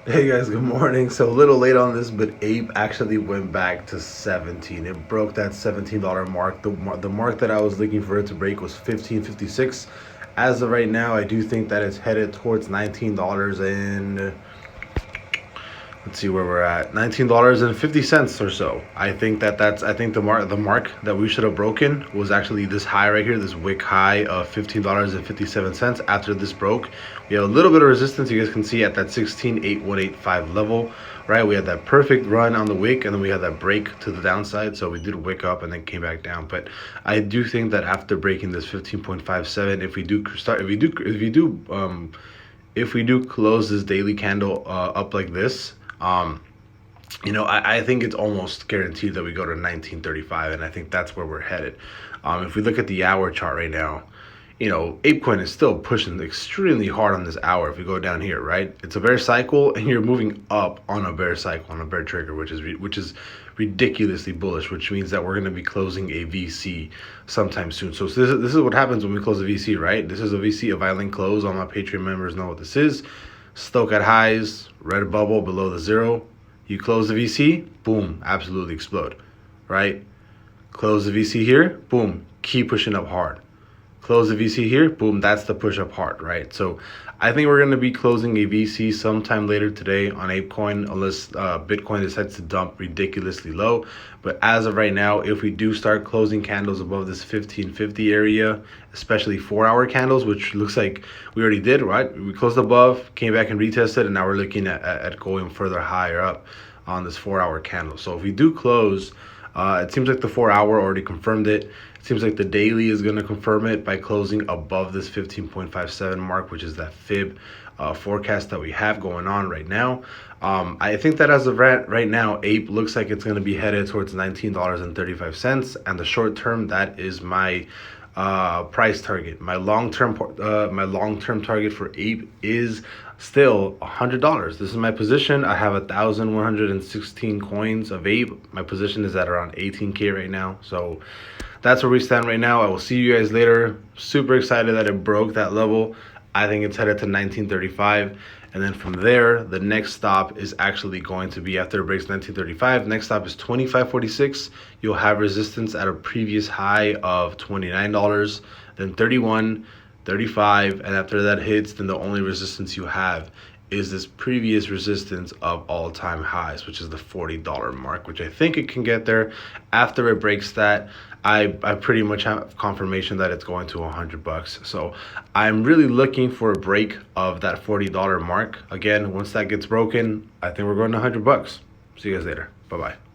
Hey guys, good morning. So a little late on this, but Ape actually went back to 17. It broke that $17 mark. The mark that I was looking for it to break was 15.56. As of right now, I do think that it's headed towards $19 and let's see where we're at. $19.50 or so. I think the mark that we should have broken was actually this high right here, this wick high of $15.57. After this broke, we have a little bit of resistance. You guys can see at that 16.8185 level, right? We had that perfect run on the wick, and then we had that break to the downside. So we did wick up and then came back down. But I do think that after breaking this 15.57, if we do close this daily candle up like this, I think it's almost guaranteed that we go to 1935, and I think that's where we're headed. If we look at the hour chart right now, ApeCoin is still pushing extremely hard on this hour. If we go down here, right, it's a bear cycle, and you're moving up on a bear cycle, on a bear trigger, which is ridiculously bullish, which means that we're going to be closing a VC sometime soon. So this is what happens when we close a VC, right? This is a VC, a violent close. All my Patreon members know what this is. Stoke at highs, red bubble below the zero. You close the VC, boom, absolutely explode, right? Close the VC here, boom, keep pushing up hard. Close the VC here, boom, that's the push up hard, right? So I think we're going to be closing a VC sometime later today on ApeCoin, unless Bitcoin decides to dump ridiculously low. But as of right now, if we do start closing candles above this 1550 area, especially 4-hour candles, which looks like we already did, right? We closed above, came back and retested, and now we're looking at going further higher up on this 4-hour candle. So if we do close, it seems like the 4-hour already confirmed it. It seems like the daily is going to confirm it by closing above this 15.57 mark, which is that fib forecast that we have going on right now. I think that as of right now, Ape looks like it's going to be headed towards $19.35, and the short term, that is my price target. My long-term target for Ape is still $100. This is my position. I have 1,116 coins of Ape. My position is at around 18K right now. So that's where we stand right now. I will see you guys later. Super excited that it broke that level. I think it's headed to 1935. And then from there, the next stop is actually going to be after it breaks 1935. Next stop is 25.46. You'll have resistance at a previous high of $29, then 31, 35, and after that hits, then the only resistance you have is this previous resistance of all-time highs, which is the $40 mark, which I think it can get there. After it breaks that, I pretty much have confirmation that it's going to $100. So I'm really looking for a break of that $40 mark. Again, once that gets broken, I think we're going to $100. See you guys later. Bye-bye.